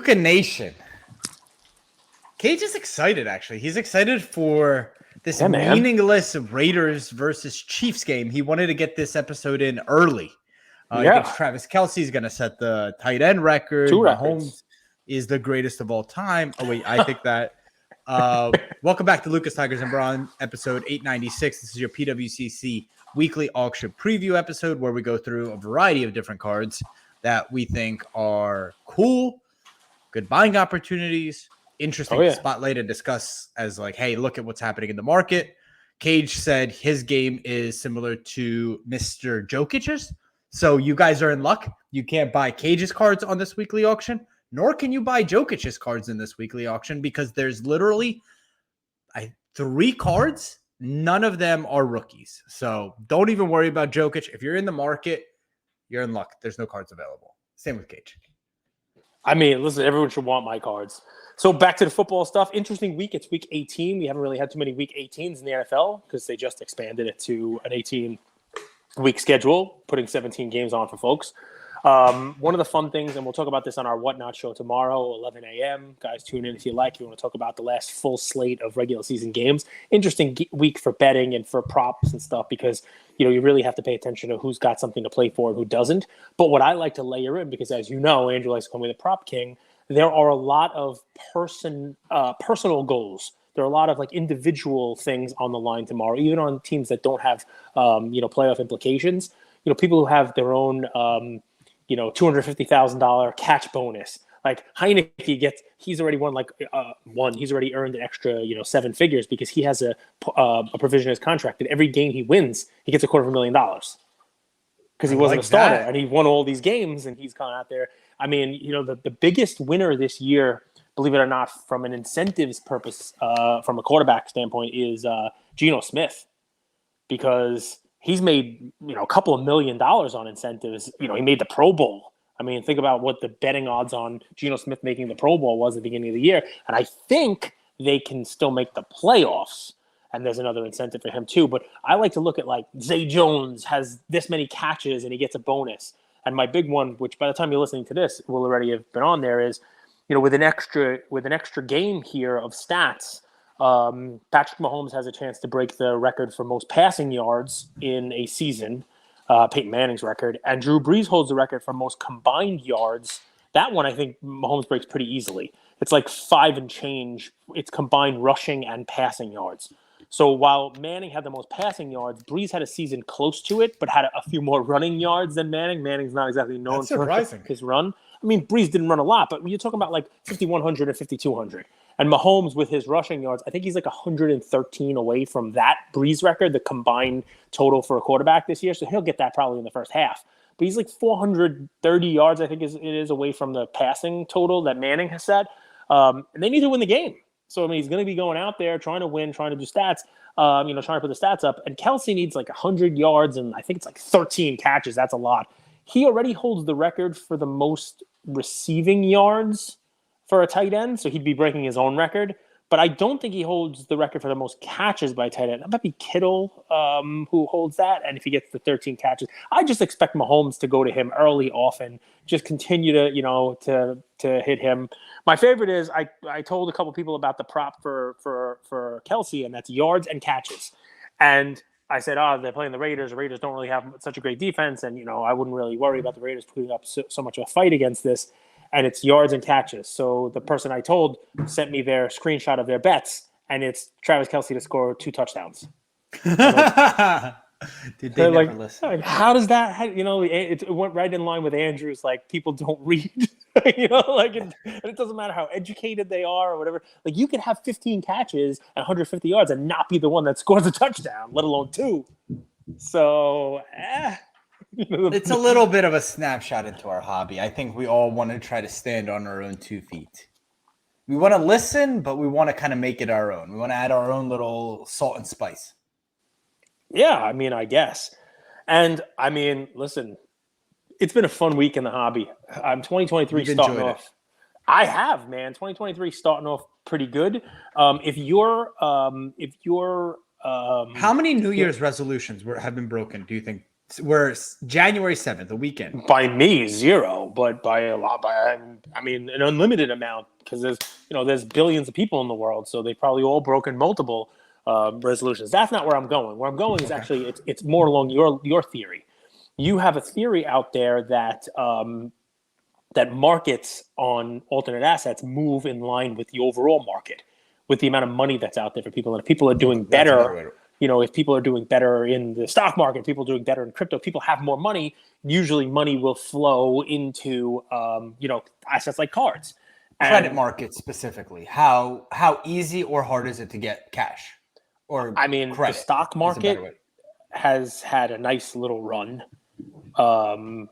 Luca Nation. Cage is excited, actually. He's excited for this meaningless Raiders versus Chiefs game. He wanted to get this episode in early. He thinks Travis Kelce's going to set the tight end record. Mahomes is the greatest of all time. Oh, wait, I think that. Welcome back to Lucas Tigers and Braun, episode 896. This is your PWCC weekly auction preview episode where we go through a variety of different cards that we think are cool, good buying opportunities, interesting spotlight to discuss as like, hey, look at what's happening in the market. Cage said his game is similar to Mr. Jokic's. So you guys are in luck. You can't buy Cage's cards on this weekly auction, nor can you buy Jokic's cards in this weekly auction because there's literally 3 cards. None of them are rookies. So don't even worry about Jokic. If you're in the market, you're in luck. There's no cards available. Same with Cage. I mean, listen, everyone should want my cards. So back to the football stuff. Interesting week. It's week 18. We haven't really had too many week 18s in the NFL because they just expanded it to an 18-week schedule, putting 17 games on for folks. One of the fun things, and we'll talk about this on our Whatnot show tomorrow, 11 a.m. Guys, tune in if you like. You want to talk about the last full slate of regular season games. Interesting week for betting and for props and stuff because, you know, you really have to pay attention to who's got something to play for and who doesn't. But what I like to layer in, because as you know, Andrew likes to call me the prop king, there are a lot of personal goals. There are a lot of like individual things on the line tomorrow, even on teams that don't have, playoff implications. You know, people who have their own, $250,000 catch bonus. Like Heineke he's already won he's already earned an extra, 7 figures because he has a provision in his contract that every game he wins, he gets $250,000 because he wasn't a starter and he won all these games and he's gone out there. I mean, the biggest winner this year, believe it or not, from an incentives purpose, from a quarterback standpoint, is Geno Smith because he's made, a couple of $1 million on incentives. He made the Pro Bowl. I mean, think about what the betting odds on Geno Smith making the Pro Bowl was at the beginning of the year. And I think they can still make the playoffs. And there's another incentive for him too. But I like to look at like Zay Jones has this many catches and he gets a bonus. And my big one, which by the time you're listening to this will already have been on there, is, with an extra game here of stats, Patrick Mahomes has a chance to break the record for most passing yards in a season, Peyton Manning's record, and Drew Brees holds the record for most combined yards. That one I think Mahomes breaks pretty easily. It's like 5 and change. It's combined rushing and passing yards. So while Manning had the most passing yards, Brees had a season close to it, but had a few more running yards than Manning. Manning's not exactly known for his run. I mean, Brees didn't run a lot, but when you're talking about like 5,100 and 5,200. And Mahomes with his rushing yards, I think he's like 113 away from that Brees record, the combined total for a quarterback this year. So he'll get that probably in the first half. But he's like 430 yards, I think it is away from the passing total that Manning has set. And they need to win the game. So, I mean, he's going to be going out there trying to win, trying to do stats, trying to put the stats up. And Kelce needs like 100 yards and I think it's like 13 catches. That's a lot. He already holds the record for the most receiving yards for a tight end, so he'd be breaking his own record. But I don't think he holds the record for the most catches by tight end. That might be Kittle who holds that, and if he gets the 13 catches, I just expect Mahomes to go to him early, often, just continue to hit him. My favorite is I told a couple people about the prop for Kelce, and that's yards and catches. And I said, they're playing the Raiders. The Raiders don't really have such a great defense, and I wouldn't really worry about the Raiders putting up so much of a fight against this. And it's yards and catches. So the person I told sent me their screenshot of their bets, and it's Travis Kelce to score 2 touchdowns. Dude, they never listen. Like, how does that? It went right in line with Andrew's. Like, people don't read. And it doesn't matter how educated they are or whatever. Like, you could have 15 catches and 150 yards and not be the one that scores a touchdown, let alone 2. So. It's a little bit of a snapshot into our hobby. I think we all want to try to stand on our own 2 feet. We want to listen, but we want to kind of make it our own. We want to add our own little salt and spice. Yeah, I mean, I guess. And, I mean, listen, it's been a fun week in the hobby. 2023 starting off. I have, man. 2023 starting off pretty good. How many New Year's resolutions have been broken, do you think, We're January 7th, the weekend. By me, 0, but by a lot, I mean an unlimited amount, because there's billions of people in the world, so they probably all broken multiple resolutions. That's not where I'm going. Where I'm going is actually it's more along your theory. You have a theory out there that that markets on alternate assets move in line with the overall market, with the amount of money that's out there for people, and if people are doing better. If people are doing better in the stock market, people are doing better in crypto, people have more money, usually money will flow into, assets like cards. Credit markets specifically. How easy or hard is it to get cash? Or credit, the stock market has had a nice little run. To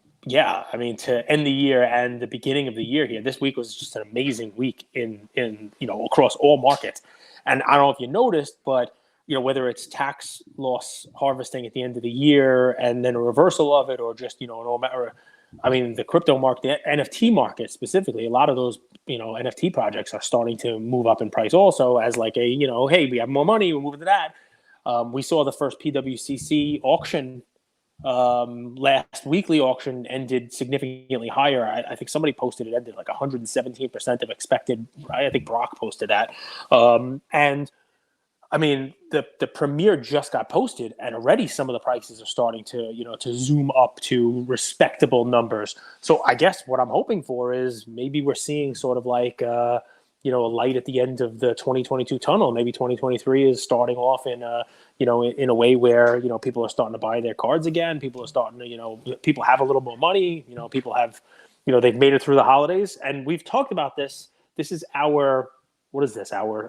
end the year and the beginning of the year here, this week was just an amazing week in across all markets. And I don't know if you noticed, but whether it's tax loss harvesting at the end of the year and then a reversal of it, or just, the crypto market, the NFT market specifically, a lot of those, NFT projects are starting to move up in price also as like a, hey, we have more money, we're moving to that. We saw the first PWCC auction, last weekly auction ended significantly higher. I think somebody posted it ended like 117% of expected. I think Brock posted that. The premiere just got posted, and already some of the prices are starting to, to zoom up to respectable numbers. So I guess what I'm hoping for is maybe we're seeing sort of like, a light at the end of the 2022 tunnel. Maybe 2023 is starting off in a way where, people are starting to buy their cards again. People are starting to, people have a little more money. People have, they've made it through the holidays, and we've talked about this. This is our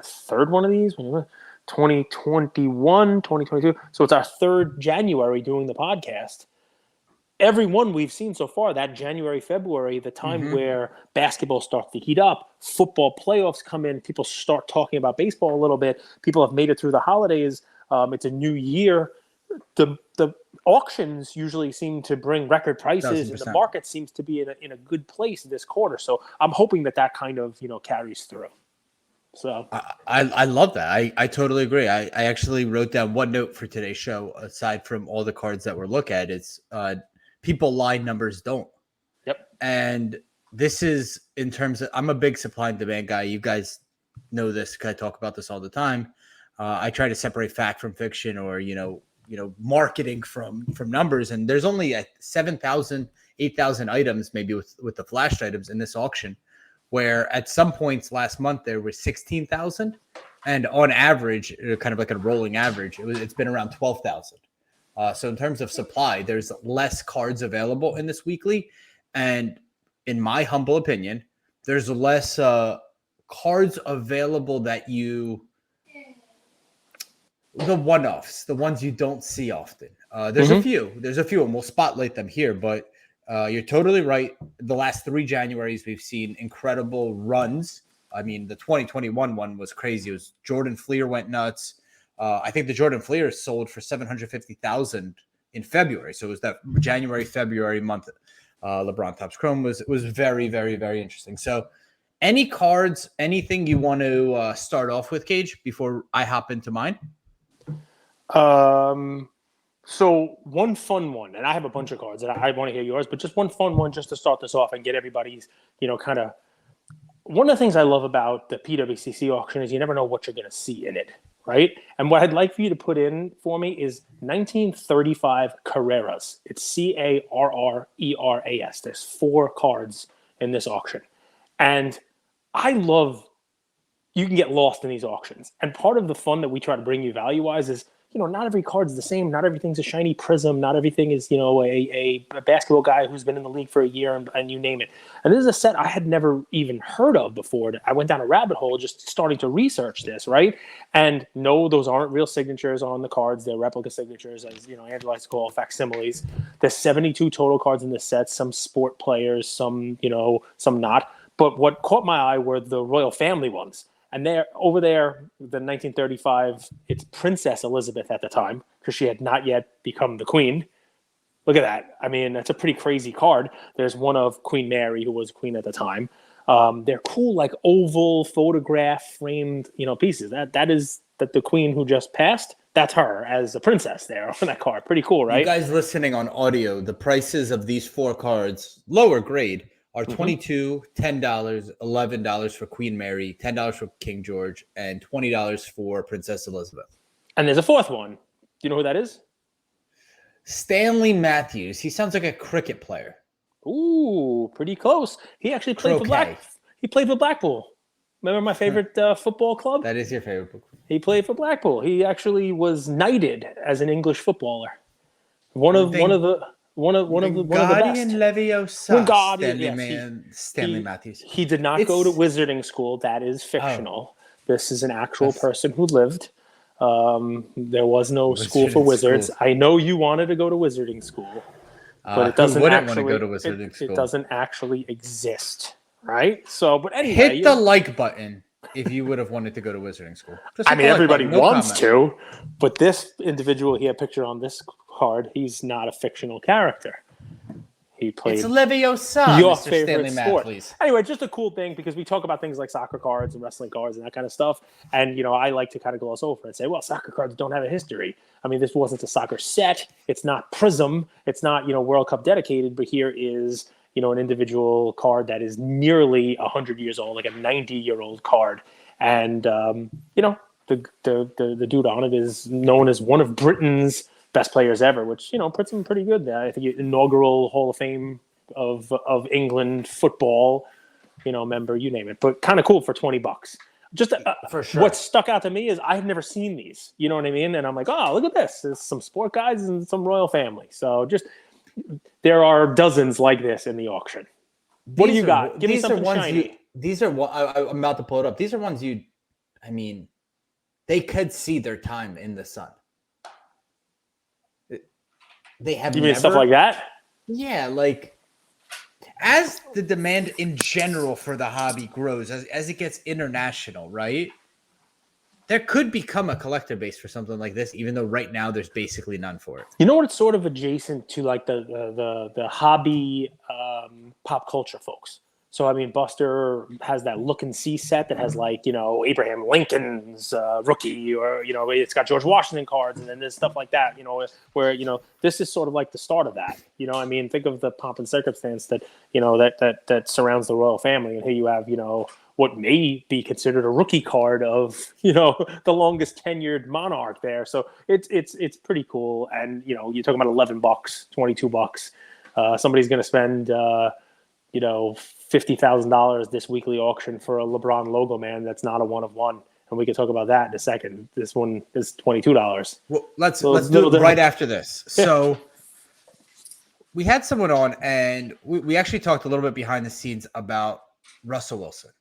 third one of these. 2021, 2022. So it's our third January doing the podcast. Every one we've seen so far, that January, February, the time where basketball starts to heat up, football playoffs come in, people start talking about baseball a little bit, people have made it through the holidays, it's a new year. The auctions usually seem to bring record prices, 1,000%. And the market seems to be in a good place this quarter. So I'm hoping that kind of, carries through. So I love that. I totally agree. I actually wrote down one note for today's show, aside from all the cards that we're looking at. It's people lie, numbers don't. Yep. And this is in terms of, I'm a big supply and demand guy. You guys know this because I talk about this all the time. I try to separate fact from fiction, or marketing from numbers. And there's only 7,000, 8,000 items, maybe with the flashed items in this auction, where at some points last month there was 16,000, and on average, kind of like a rolling average, it's been around 12,000. So in terms of supply, there's less cards available in this weekly, and in my humble opinion, there's less cards available that the one-offs, the ones you don't see often. There's a few, and we'll spotlight them here, but you're totally right. The last 3 Januaries, we've seen incredible runs. I mean, the 2021 one was crazy. It was Jordan Fleer went nuts. I think the Jordan Fleer sold for $750,000 in February. So it was that January, February month. LeBron Topps Chrome was very, very, very interesting. So any cards, anything you want to start off with, Cage, before I hop into mine? So one fun one, and I have a bunch of cards, and I want to hear yours, but just one fun one just to start this off and get everybody's, kind of. One of the things I love about the PWCC auction is you never know what you're going to see in it, right? And what I'd like for you to put in for me is 1935 Carreras. It's Carreras. There's 4 cards in this auction. And I love, you can get lost in these auctions. And part of the fun that we try to bring you value-wise is, not every card's the same. Not everything's a shiny prism. Not everything is, a basketball guy who's been in the league for a year and you name it. And this is a set I had never even heard of before. I went down a rabbit hole just starting to research this, right? And no, those aren't real signatures on the cards. They're replica signatures, as, Andrew likes to call facsimiles. There's 72 total cards in this set, some sport players, some, some not. But what caught my eye were the royal family ones. And there, over there, the 1935, it's Princess Elizabeth at the time, because she had not yet become the queen. Look at that. I mean, that's a pretty crazy card. There's one of Queen Mary, who was queen at the time. They're cool, like oval photograph framed, pieces. That's that the queen who just passed, that's her as a princess there on that card. Pretty cool, right? You guys listening on audio, the prices of these 4 cards, lower grade, are $22, $10, $11 for Queen Mary, $10 for King George, and $20 for Princess Elizabeth. And there's a 4th one. Do you know who that is? Stanley Matthews. He sounds like a cricket player. Ooh, pretty close. He actually played for Blackpool. Remember my favorite football club? That is your favorite book. He played for Blackpool. He actually was knighted as an English footballer. One of the best. Stanley Matthews. He did not go to wizarding school. That is fictional. This is an actual person who lived. There was no school for wizards. I know you wanted to go to wizarding school, but it doesn't actually. Want to go to wizarding school? It doesn't actually exist, right? So, but anyway, hit the like button if you would have wanted to go to wizarding school. I mean, everybody wants to, but this individual here, pictured on this card, he's not a fictional character. He played it's Leviosa, your Mr. favorite Stanley sport. Please. Anyway, just a cool thing because we talk about things like soccer cards and wrestling cards and that kind of stuff. And, you know, I like to kind of gloss over and say, well, soccer cards don't have a history. I mean, this wasn't a soccer set. It's not Prism. It's not, you know, World Cup dedicated. But here is, you know, an individual card that is nearly 100 years old, like a 90-year-old card. And, you know, the dude on it is known as one of Britain's best players ever, which, you know, puts him pretty good there. I think inaugural Hall of Fame of England football, you know, member, you name it. But kind of cool for $20. Just for sure. What stuck out to me is I've never seen these. You know what I mean? And I'm like, oh, look at this. There's some sport guys and some royal family. So just there are dozens like this in the auction. What do you got? Give me something shiny. I'm about to pull it up. These are ones they could see their time in the sun. They have you mean stuff like that? Yeah, like as the demand in general for the hobby grows, as it gets international, right? There could become a collector base for something like this, even though right now there's basically none for it. You know what? It's sort of adjacent to like the hobby pop culture folks. So, I mean, Buster has that look and see set that has like, you know, Abraham Lincoln's rookie, or, you know, it's got George Washington cards, and then there's stuff like that, you know, where, you know, this is sort of like the start of that. You know, I mean, think of the pomp and circumstance that, you know, that surrounds the royal family. And here you have, you know, what may be considered a rookie card of, you know, the longest tenured monarch there. So it's pretty cool. And, you know, you're talking about $11, $22. Somebody's going to spend, you know, $50,000 this weekly auction for a LeBron logo man that's not a one of one, and we can talk about that in a second. This one is $22. Well, let's do it right after this. So we had someone on, and we actually talked a little bit behind the scenes about Russell Wilson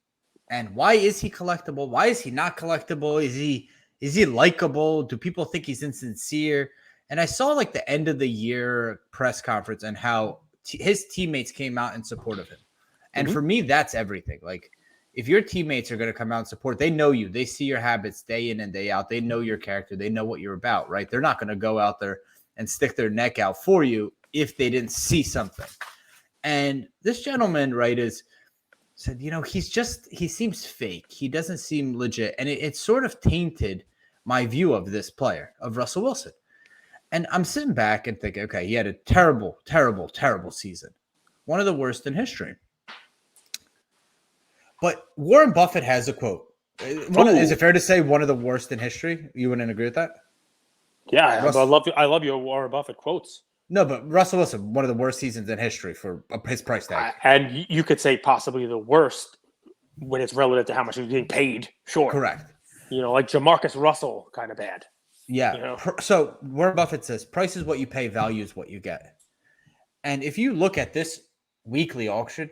and why is he collectible? Why is he not collectible? Is he likable? Do people think he's insincere? And I saw like the end of the year press conference and how his teammates came out in support of him. And for me, that's everything. Like, if your teammates are going to come out and support, they know you. They see your habits day in and day out. They know your character. They know what you're about, right? They're not going to go out there and stick their neck out for you if they didn't see something. And this gentleman, right, said, you know, he seems fake. He doesn't seem legit. And it sort of tainted my view of this player, of Russell Wilson. And I'm sitting back and thinking, okay, he had a terrible, terrible, terrible season. One of the worst in history. But Warren Buffett has a quote. Is it fair to say one of the worst in history? You wouldn't agree with that? Yeah, I love your Warren Buffett quotes. No, but Russell Wilson, one of the worst seasons in history for his price tag. And you could say possibly the worst when it's relative to how much he's being paid. Sure. Correct. You know, like Jamarcus Russell, kind of bad. Yeah. You know? So Warren Buffett says, price is what you pay, value is what you get. And if you look at this weekly auction,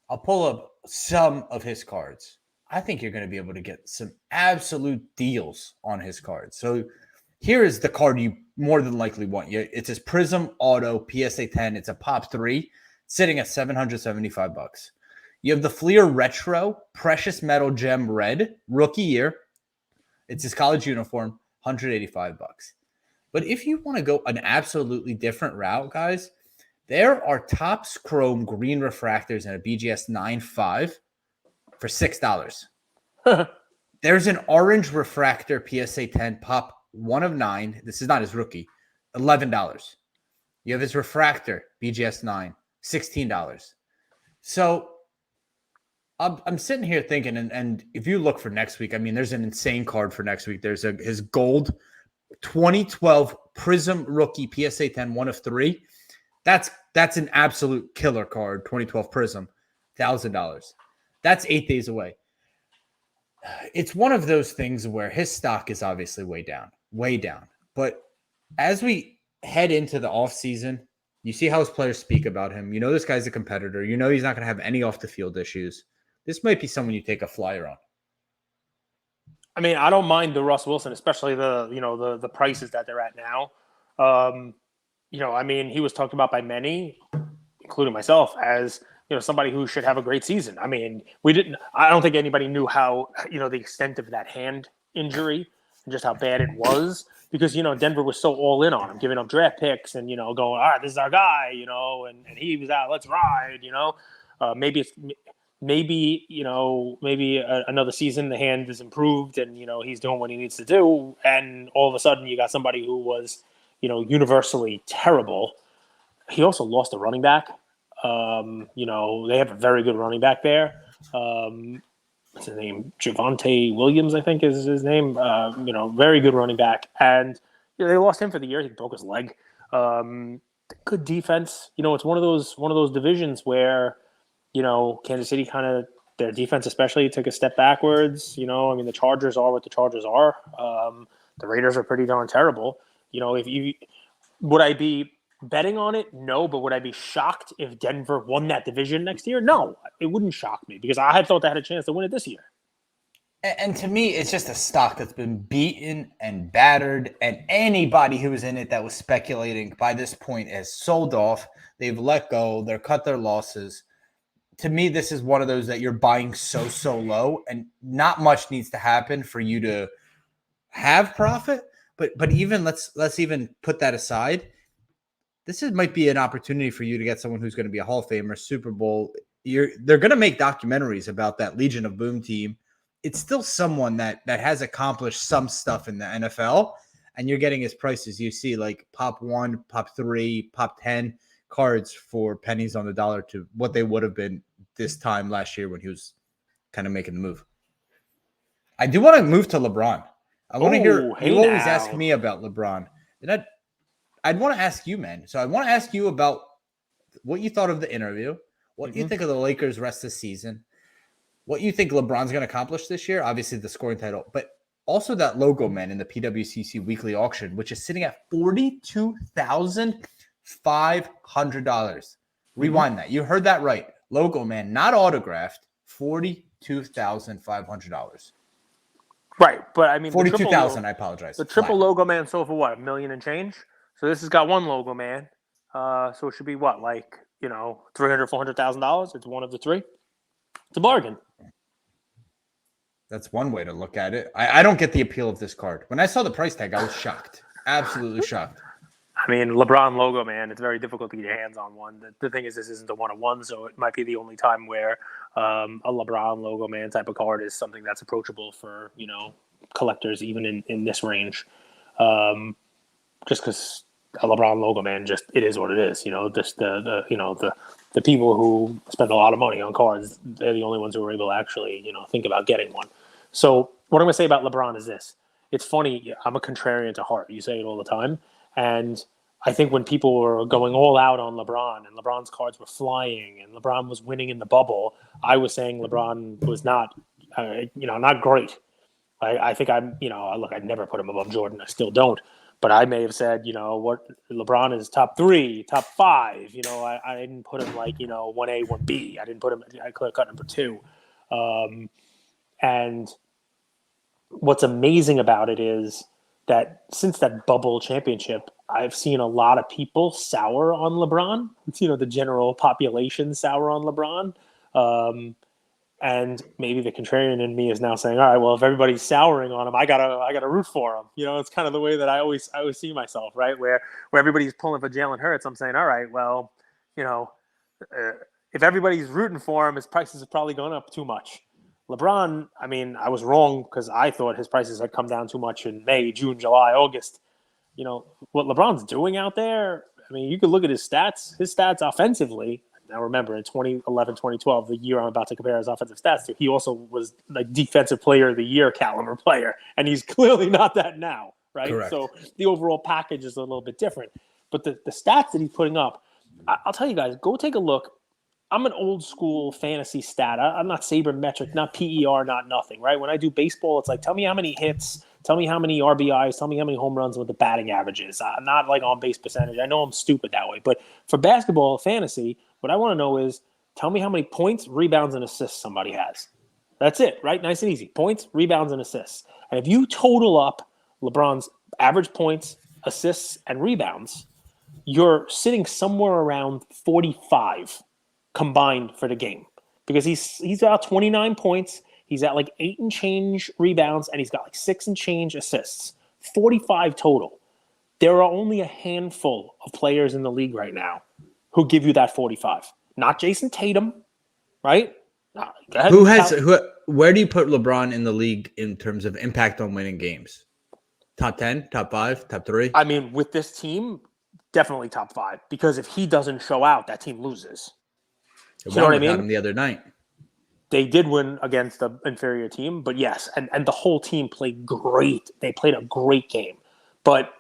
I'll pull up some of his cards. I think you're going to be able to get some absolute deals on his cards. So here is the card you more than likely want. It's his Prism Auto PSA 10. It's a Pop 3 sitting at $775. You have the Fleer Retro Precious Metal Gem Red rookie year. It's his college uniform, $185. But if you want to go an absolutely different route, guys, there are Topps Chrome green refractors and a BGS 9.5 for $6. There's an orange refractor PSA 10 pop 1 of 9. This is not his rookie. $11. You have his refractor BGS 9, $16. So I'm sitting here thinking, and if you look for next week, I mean, there's an insane card for next week. There's his gold 2012 Prism rookie PSA 10 1 of 3. That's an absolute killer card. 2012 Prism, $1,000. That's 8 days away. It's one of those things where his stock is obviously way down. But as we head into the offseason, you see how his players speak about him. You know this guy's a competitor. You know he's not going to have any off-the-field issues. This might be someone you take a flyer on. I mean, I don't mind the Russ Wilson, especially the prices that they're at now. I mean, he was talked about by many, including myself, as somebody who should have a great season. I mean, I don't think anybody knew how the extent of that hand injury and just how bad it was, because Denver was so all in on him, giving up draft picks and going, all right, this is our guy, and he was out, let's ride. Maybe another season the hand is improved and he's doing what he needs to do, and all of a sudden you got somebody who was universally terrible. He also lost a running back. They have a very good running back there. What's his name? Javonte Williams, I think is his name. Very good running back, and they lost him for the year. He broke his leg. Good defense. It's one of those divisions where Kansas City kind of, their defense especially, took a step backwards. I mean, the Chargers are what the Chargers are. The Raiders are pretty darn terrible. Would I be betting on it? No, but would I be shocked if Denver won that division next year? No, it wouldn't shock me, because I had thought they had a chance to win it this year. And to me, it's just a stock that's been beaten and battered, and anybody who was in it that was speculating by this point has sold off. They've let go. They're cut their losses. To me, this is one of those that you're buying so low, and not much needs to happen for you to have profit. But even let's even put that aside. Might be an opportunity for you to get someone who's going to be a Hall of Famer, Super Bowl. They're going to make documentaries about that Legion of Boom team. It's still someone that has accomplished some stuff in the NFL, and you're getting his prices. You see like pop 1, pop 3, pop 10 cards for pennies on the dollar to what they would have been this time last year when he was kind of making the move. I do want to move to LeBron. I want to hear, you always ask me about LeBron. And I'd want to ask you, man. So I want to ask you about what you thought of the interview, what you think of the Lakers rest of the season, what you think LeBron's going to accomplish this year, obviously the scoring title, but also that logo, man, in the PWCC weekly auction, which is sitting at $42,500. Rewind that. You heard that right. Logo, man, not autographed, $42,500. Right, but I mean, 42,000. I apologize. The triple logo man sold for what, $1 million and change? So this has got one logo man. So it should be what, like $300,000, $400,000? It's one of the three. It's a bargain. That's one way to look at it. I don't get the appeal of this card. When I saw the price tag, I was shocked. Absolutely shocked. I mean, LeBron logo, man, it's very difficult to get your hands on one. The thing is, this isn't a one-of-one, so it might be the only time where a LeBron logo, man, type of card is something that's approachable for, collectors, even in this range. Just because a LeBron logo, man, it is what it is. Just the people who spend a lot of money on cards, they're the only ones who are able to actually, think about getting one. So what I'm going to say about LeBron is this. It's funny. I'm a contrarian to heart. You say it all the time. And I think when people were going all out on LeBron and LeBron's cards were flying and LeBron was winning in the bubble, I was saying LeBron was not great. I think look, I'd never put him above Jordan. I still don't. But I may have said, what LeBron is top 3, top 5. I didn't put him like, 1A, 1B. I didn't put him, I could have cut number 2. And what's amazing about it is that since that bubble championship, I've seen a lot of people sour on LeBron. It's, the general population sour on LeBron. And maybe the contrarian in me is now saying, all right, well, if everybody's souring on him, I gotta root for him. It's kind of the way that I always see myself, right? Where everybody's pulling for Jalen Hurts, I'm saying, all right, well, if everybody's rooting for him, his prices have probably gone up too much. LeBron, I mean, I was wrong because I thought his prices had come down too much in May, June, July, August. You know, what LeBron's doing out there, I mean, you could look at his stats offensively. Now, remember, in 2011, 2012, the year I'm about to compare his offensive stats to, he also was like defensive player of the year caliber player, and he's clearly not that now, right? Correct. So the overall package is a little bit different. But the stats that he's putting up, I'll tell you guys, go take a look. I'm an old school fantasy stat. I'm not sabermetric, not PER, not nothing, right? When I do baseball, it's like, tell me how many hits, tell me how many RBIs, tell me how many home runs, what the batting average is. I'm not like on base percentage. I know I'm stupid that way. But for basketball fantasy, what I want to know is tell me how many points, rebounds, and assists somebody has. That's it, right? Nice and easy. Points, rebounds, and assists. And if you total up LeBron's average points, assists, and rebounds, you're sitting somewhere around 45 combined for the game, because he's got 29 points, he's at like 8 and change rebounds, and he's got like 6 and change assists. 45 total. There are only a handful of players in the league right now who give you that 45. Not Jason Tatum, right? Where do you put LeBron in the league in terms of impact on winning games? Top 10, top 5, top 3? I mean, with this team, definitely top 5, because if he doesn't show out, that team loses. You know what I mean? The other night. They did win against the inferior team, but yes, and the whole team played great. They played a great game, but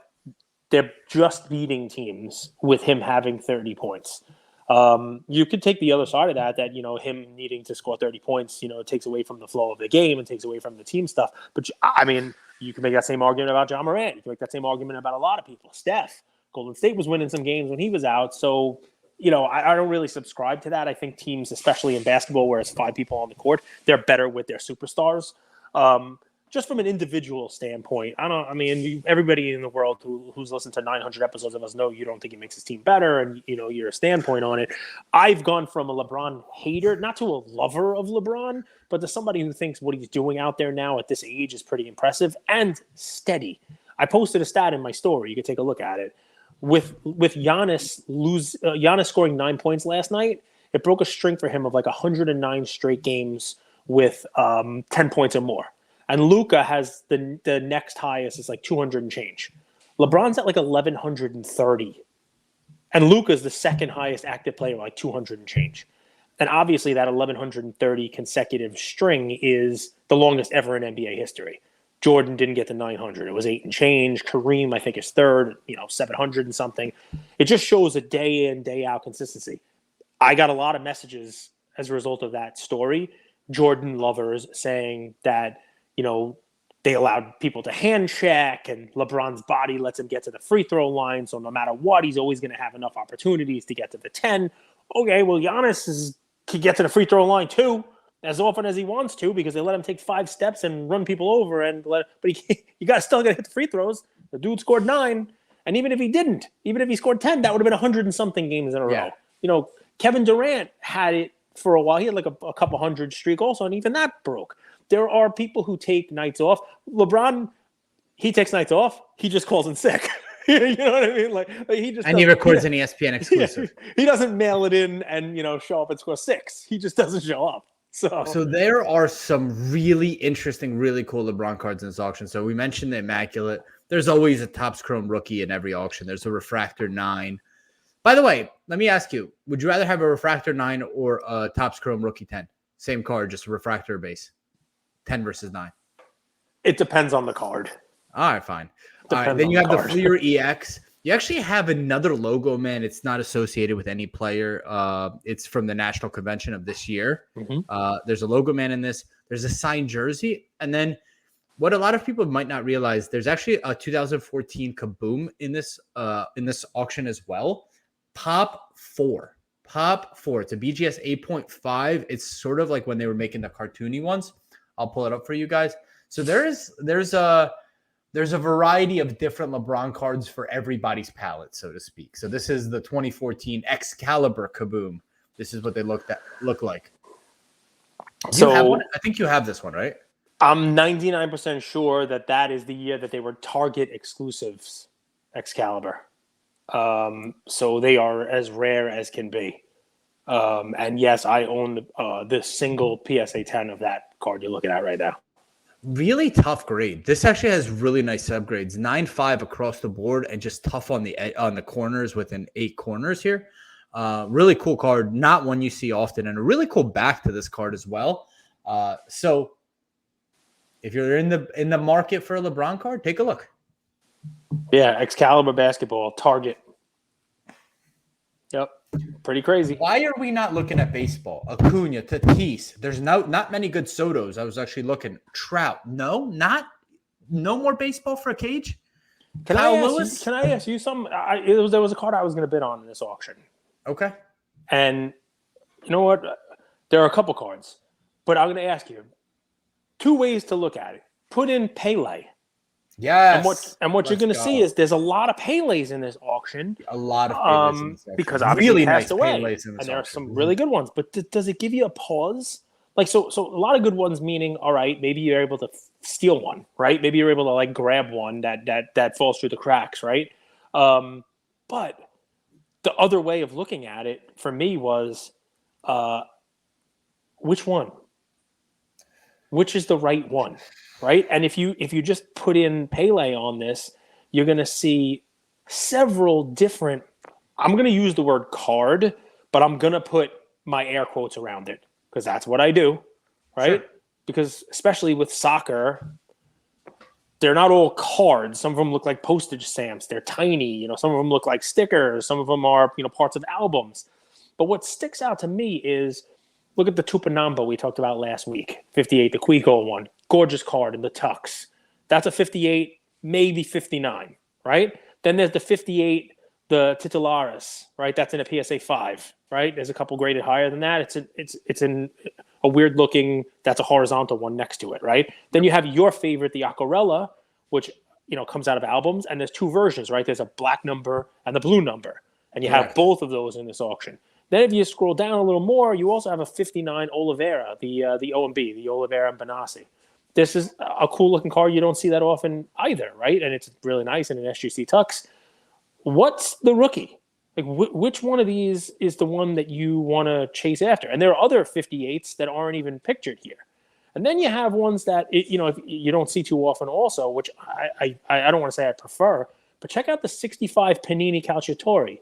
they're just beating teams with him having 30 points. You could take the other side of that, you know, him needing to score 30 points, you know, it takes away from the flow of the game and takes away from the team stuff. But, I mean, you can make that same argument about Ja Morant. You can make that same argument about a lot of people. Steph, Golden State was winning some games when he was out, so – you know, I don't really subscribe to that. I think teams, especially in basketball, where it's 5 people on the court, they're better with their superstars. Just from an individual standpoint, everybody in the world who's listened to 900 episodes of us know you don't think he makes his team better, and you know your standpoint on it. I've gone from a LeBron hater, not to a lover of LeBron, but to somebody who thinks what he's doing out there now at this age is pretty impressive and steady. I posted a stat in my story. You can take a look at it. With Giannis scoring 9 points last night, it broke a string for him of like 109 straight games with 10 points or more. And Luka has the next highest is like 200 and change. LeBron's at like 1,130. And Luka's the second highest active player, like 200 and change. And obviously that 1,130 consecutive string is the longest ever in NBA history. Jordan didn't get to 900. It was 8 and change. Kareem, I think, is third, 700 and something. It just shows a day in, day out consistency. I got a lot of messages as a result of that story. Jordan lovers saying that, they allowed people to hand check and LeBron's body lets him get to the free throw line. So no matter what, he's always going to have enough opportunities to get to the 10. Okay, well, Giannis can get to the free throw line too, as often as he wants to, because they let him take 5 steps and run people over, but you still got to hit the free throws. The dude scored 9, and even if he scored 10, that would have been 100 and something games in a row. Kevin Durant had it for a while. He had like a couple hundred streak also, and even that broke. There are people who take nights off. LeBron, he takes nights off. He just calls in sick. You know what I mean? Like he just he records an ESPN exclusive. He doesn't mail it in and show up and score 6. He just doesn't show up. So there are some really interesting, really cool LeBron cards in this auction. So we mentioned the Immaculate. There's always a Topps Chrome rookie in every auction. There's a Refractor 9. By the way, let me ask you, would you rather have a Refractor 9 or a Topps Chrome rookie 10? Same card, just a Refractor base. 10 versus 9. It depends on the card. All right, fine. All right, then you have the Fleer EX. You actually have another logo, man. It's not associated with any player. It's from the National Convention of this year. Mm-hmm. There's a logo man in this. There's a signed jersey. And then what a lot of people might not realize, there's actually a 2014 Kaboom in this auction as well. Pop 4. It's a BGS 8.5. It's sort of like when they were making the cartoony ones. I'll pull it up for you guys. So there's a variety of different LeBron cards for everybody's palette, so to speak. So this is the 2014 Excalibur Kaboom. This is what they look like. So have one? I think you have this one, right? I'm 99% sure that is the year that they were Target exclusives, Excalibur. So they are as rare as can be. And yes, I own the single PSA 10 of that card you're looking at right now? Really tough grade. This actually has really nice subgrades, 9.5 across the board, and just tough on the corners within 8 corners here. Really cool card, not one you see often, and a really cool back to this card as well. So if you're in the market for a LeBron card, take a look. Yeah, Excalibur basketball, Target. Yep, pretty crazy. Why are we not looking at baseball? Acuna, Tatis. There's not many good Sotos. I was actually looking. Trout. No more baseball for a Cage. Can I ask you something? There was a card I was going to bid on in this auction. Okay. And you know what? There are a couple cards, but I'm going to ask you 2 ways to look at it. Put in Pele. Yes. And what you're going to see is there's a lot of Peles in this auction. A lot of Peles in this auction. Because obviously really passed nice away. Peles in this and there are auction. some really good ones. But does it give you a pause? Like, so a lot of good ones, meaning, all right, maybe you're able to steal one, right? Maybe you're able to like grab one that falls through the cracks, right? But the other way of looking at it for me was, which one? Which is the right one, right? And if you just put in Pele on this, you're going to see several different. I'm going to use the word card, but I'm going to put my air quotes around it because that's what I do, right? Sure. Because especially with soccer, they're not all cards. Some of them look like postage stamps. They're tiny. Some of them look like stickers. Some of them are, parts of albums. But what sticks out to me is, look at the Tupanamba we talked about last week, 58, the Quico one. Gorgeous card in the tux. That's a 58, maybe 59, right? Then there's the 58, the Titularis, right? That's in a PSA 5, right? There's a couple graded higher than that. It's in a weird looking, that's a horizontal one next to it, right? Then you have your favorite, the Aquarella, which, comes out of albums. And there's 2 versions, right? There's a black number and the blue number. And you have both of those in this auction. Then if you scroll down a little more, you also have a 59 Oliveira, the OMB, the Oliveira and Benassi. This is a cool looking card. You don't see that often either, right? And it's really nice in an SGC tux. What's the rookie? Like which one of these is the one that you want to chase after? And there are other 58s that aren't even pictured here. And then you have ones that, if you don't see too often also, which I don't want to say I prefer, but check out the 65 Panini Calciatore,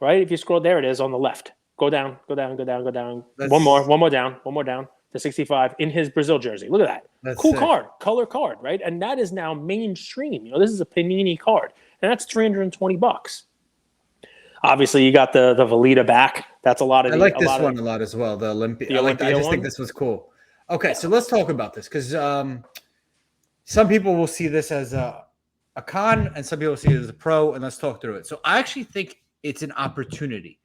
right? If you scroll, there it is on the left. Go down. One more down. The 65 in his Brazil jersey. Look at that. Cool card, color card, right? And that is now mainstream. This is a Panini card, and that's $320. Obviously, you got the Velita back. That's a lot of. I like this one a lot as well. The Olympia. I just think this was cool. Okay, so let's talk about this because some people will see this as a con, and some people will see it as a pro. And let's talk through it. So I actually think it's an opportunity.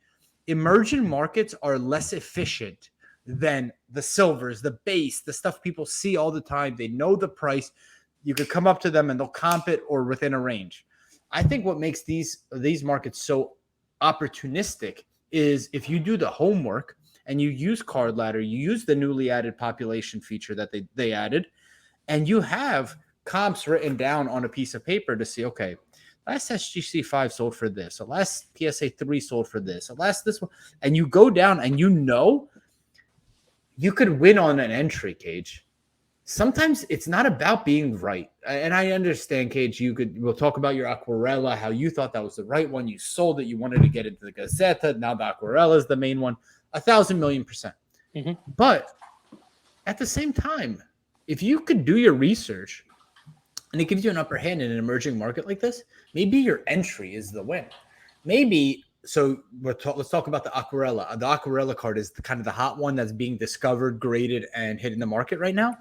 Emerging markets are less efficient than the silvers, the base, the stuff people see all the time. They know the price. You could come up to them and they'll comp it or within a range. I think what makes these markets so opportunistic is if you do the homework and you use Card Ladder, you use the newly added population feature that they added, and you have comps written down on a piece of paper to see, okay, last SGC 5 sold for this. So last PSA 3 sold for this. So last this one. And you go down and you could win on an entry, Cage. Sometimes it's not about being right. And I understand, Cage, we'll talk about your Aquarella, how you thought that was the right one. You sold it. You wanted to get into the Gazzetta. Now the Aquarella is the main one. 1,000,000,000%. Mm-hmm. But at the same time, if you could do your research and it gives you an upper hand in an emerging market like this, maybe your entry is the win. Maybe, so let's talk about the Aquarella. The Aquarella card is kind of the hot one that's being discovered, graded, and hitting the market right now.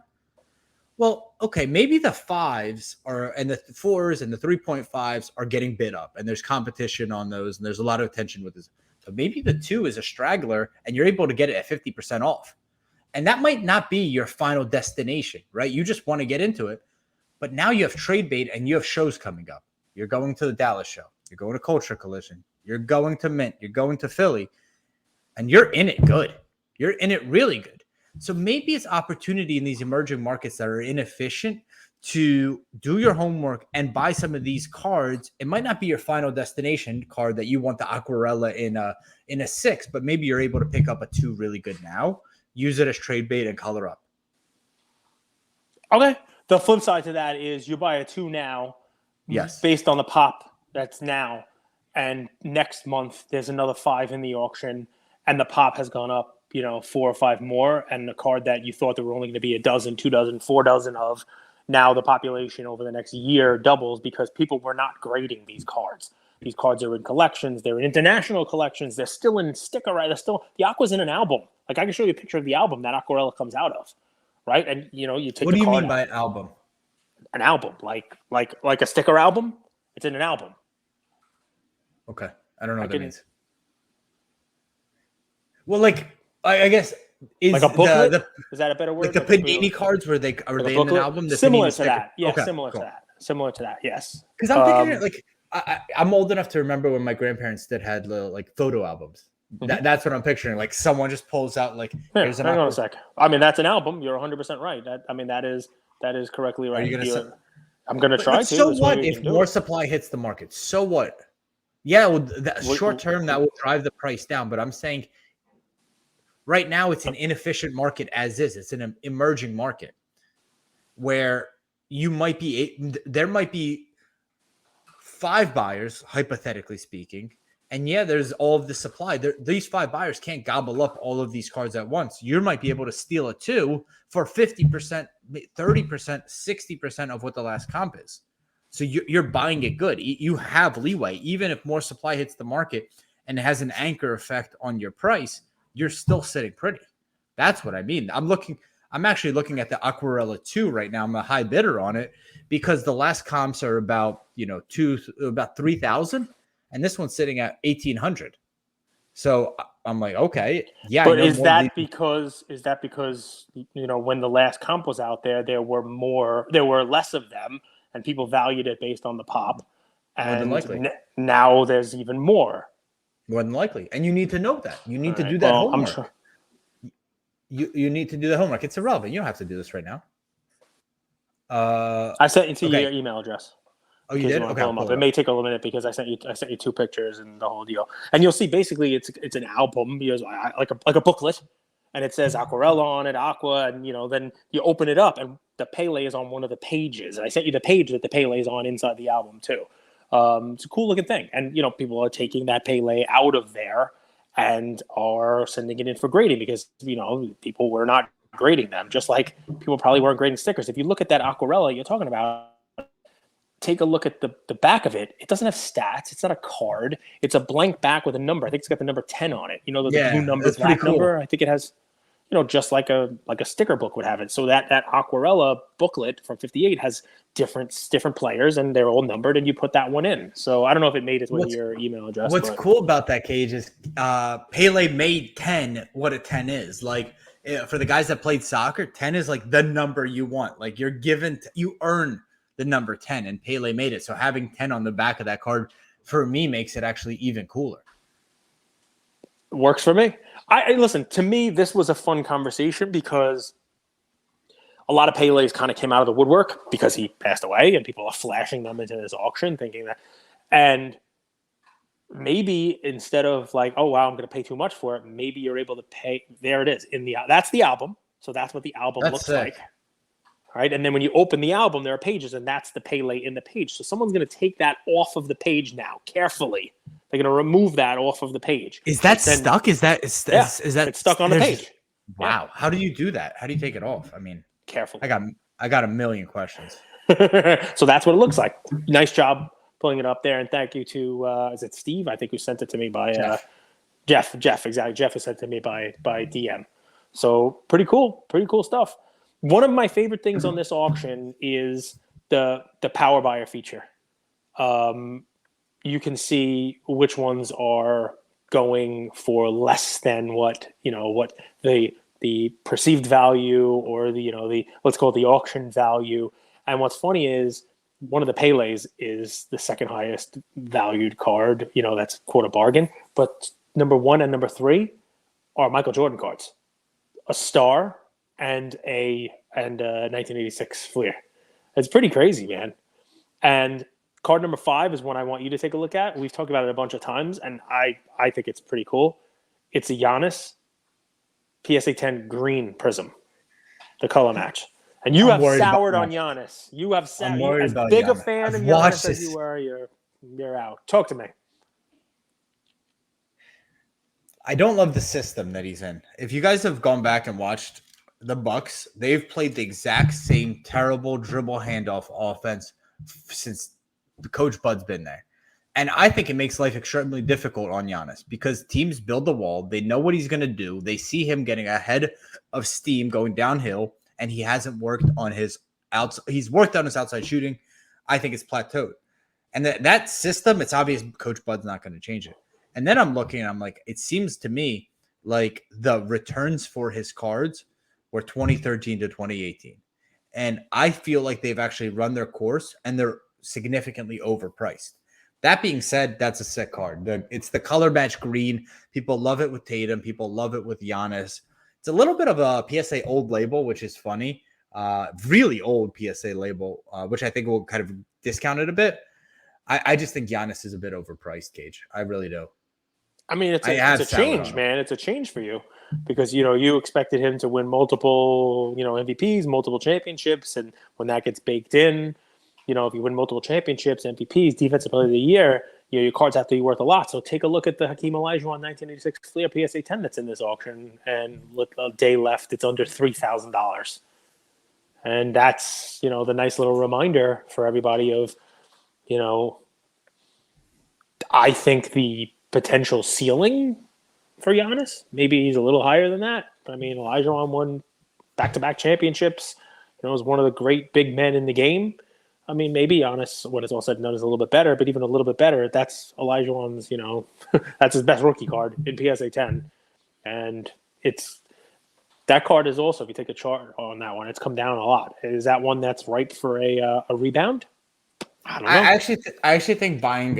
Well, okay, maybe the 5s and the 4s and the 3.5s are getting bid up, and there's competition on those, and there's a lot of attention with this. But maybe the 2 is a straggler, and you're able to get it at 50% off. And that might not be your final destination, right? You just want to get into it. But now you have trade bait and you have shows coming up. You're going to the Dallas show. You're going to Culture Collision. You're going to Mint. You're going to Philly. And you're in it good. You're in it really good. So maybe it's opportunity in these emerging markets that are inefficient to do your homework and buy some of these cards. It might not be your final destination card that you want the Aquarella in a 6, but maybe you're able to pick up a 2 really good now, use it as trade bait and color up. Okay. The flip side to that is you buy a 2 now, Yes. based on the pop that's now, and next month there's another 5 in the auction, and the pop has gone up, 4 or 5 more, and the card that you thought there were only going to be a dozen, 2 dozen, 4 dozen of, now the population over the next year doubles because people were not grading these cards. These cards are in collections. They're in international collections. They're still in sticker, right? The Aqua's in an album. Like, I can show you a picture of the album that Aquarella comes out of, right? And, you take What the do you card mean by an album? An album, like a sticker album. It's in an album. Okay. I don't know what that means. Well, like, I guess is like a booklet. Is that a better word? Like the Panini cards, were they in an album? The similar Panini to sticker? that. Yeah, okay, similar cool. to that. Similar to that. Yes. Because I'm thinking like I'm old enough to remember when my grandparents had little like photo albums. Mm-hmm. That's what I'm picturing. Like someone just pulls out like here's an. Hang on a sec. I mean, that's an album. You're 100% right. That is correctly right. Are you gonna I'm gonna try to. So what if more supply hits the market? So what? Yeah, well, short term that will drive the price down. But I'm saying right now it's an inefficient market as is. It's an emerging market where there might be 5 buyers, hypothetically speaking, and there's all of the supply. These 5 buyers can't gobble up all of these cards at once. You might be able to steal a 2 for 50%, 30%, 60% of what the last comp is. So you're buying it good. You have leeway. Even if more supply hits the market and it has an anchor effect on your price, you're still sitting pretty. That's what I mean. I'm actually looking at the Aquarella 2 right now. I'm a high bidder on it because the last comps are about 3,000, and this one's sitting at 1,800. So I'm like, okay, yeah. But is that because when the last comp was out there were less of them, and people valued it based on the pop, and now there's even more. More than likely, and you need to know that. You need to do that homework. Sure. You need to do the homework. It's irrelevant. You don't have to do this right now. I sent you to your email address. Oh, you did? Okay. It may take a little minute because I sent you 2 pictures and the whole deal. And you'll see basically it's an album because like a booklet, and it says Aquarella on it, Aqua, and then you open it up and the Pele is on one of the pages. And I sent you the page that the Pele is on inside the album too. It's a cool looking thing, and people are taking that Pele out of there and are sending it in for grading because people were not grading them, just like people probably weren't grading stickers. If you look at that Aquarella you're talking about, take a look at the back of it. It doesn't have stats. It's not a card. It's a blank back with a number. I think it's got the number 10 on it. The blue number, that cool number. I think it has, just like a sticker book would have it. So that Aquarella booklet from 58 has different players, and they're all numbered, and you put that one in. So I don't know if it made its way to your email address. What's cool about that, Cage, is Pele made 10 what a 10 is. Like, for the guys that played soccer, 10 is like the number you want. Like, you earn the number 10, and Pele made it. So having 10 on the back of that card, for me, makes it actually even cooler. Works for me. I listen, to me, this was a fun conversation because a lot of Pele's kind of came out of the woodwork because he passed away, and people are flashing them into this auction thinking that. And maybe instead of like, oh, wow, I'm going to pay too much for it, maybe you're able to pay. There it is. That's the album. So that's what the album looks like. Right. And then when you open the album, there are pages, and that's the Pele in the page. So someone's going to take that off of the page now carefully. They're going to remove that off of the page. Is that stuck? Is that it's stuck on the page? Wow. Yeah. How do you do that? How do you take it off? I mean, carefully. I got a million questions. So that's what it looks like. Nice job pulling it up there. And thank you to, is it Steve? I think who sent it to me by Jeff. Exactly. Jeff has sent it to me by DM. So pretty cool stuff. One of my favorite things on this auction is the power buyer feature. You can see which ones are going for less than what the perceived value or the let's call it the auction value. And what's funny is one of the Pele's is the second highest valued card. That's quote a bargain. But number 1 and number 3 are Michael Jordan cards, a star and a 1986 Fleer. It's pretty crazy, man. And card number 5 is one I want you to take a look at. We've talked about it a bunch of times, and I think it's pretty cool. It's a Giannis PSA 10 green prism, the color match. And you I'm have worried about soured on Giannis. Giannis. You have I'm you, worried as about big a Giannis. fan I've of watched Giannis as this. you are. You're out. Talk to me. I don't love the system that he's in. If you guys have gone back and watched the Bucks, they've played the exact same terrible dribble handoff offense since Coach Bud's been there. And I think it makes life extremely difficult on Giannis because teams build the wall. They know what he's going to do. They see him getting ahead of steam going downhill, and he hasn't worked on his outs. He's worked on his outside shooting. I think it's plateaued. And that system, it's obvious Coach Bud's not going to change it. And then I'm looking and I'm like, it seems to me like the returns for his cards were 2013 to 2018. And I feel like they've actually run their course and they're significantly overpriced. That being said, that's a sick card. It's the color match green. People love it with Tatum. People love it with Giannis. It's a little bit of a PSA old label, which is funny. Really old PSA label, which I think will kind of discount it a bit. I just think Giannis is a bit overpriced, Cage. I really do. I mean, it's a change, man. It's a change for you because, you expected him to win multiple, MVPs, multiple championships. And when that gets baked in, if you win multiple championships, MVPs, Defensive Player of the Year, your cards have to be worth a lot. So take a look at the Hakeem Olajuwon 1986 Fleer PSA 10 that's in this auction. And with a day left, it's under $3,000. And that's, the nice little reminder for everybody of, I think the potential ceiling for Giannis, maybe he's a little higher than that. I mean, Olajuwon won back-to-back championships. Was one of the great big men in the game. I mean, maybe Giannis, when it's all said and done, is a little bit better, but even a little bit better, that's Olajuwon's, that's his best rookie card in PSA 10. And that card is also, if you take a chart on that one, it's come down a lot. Is that one that's ripe for a rebound? I don't know. I actually think buying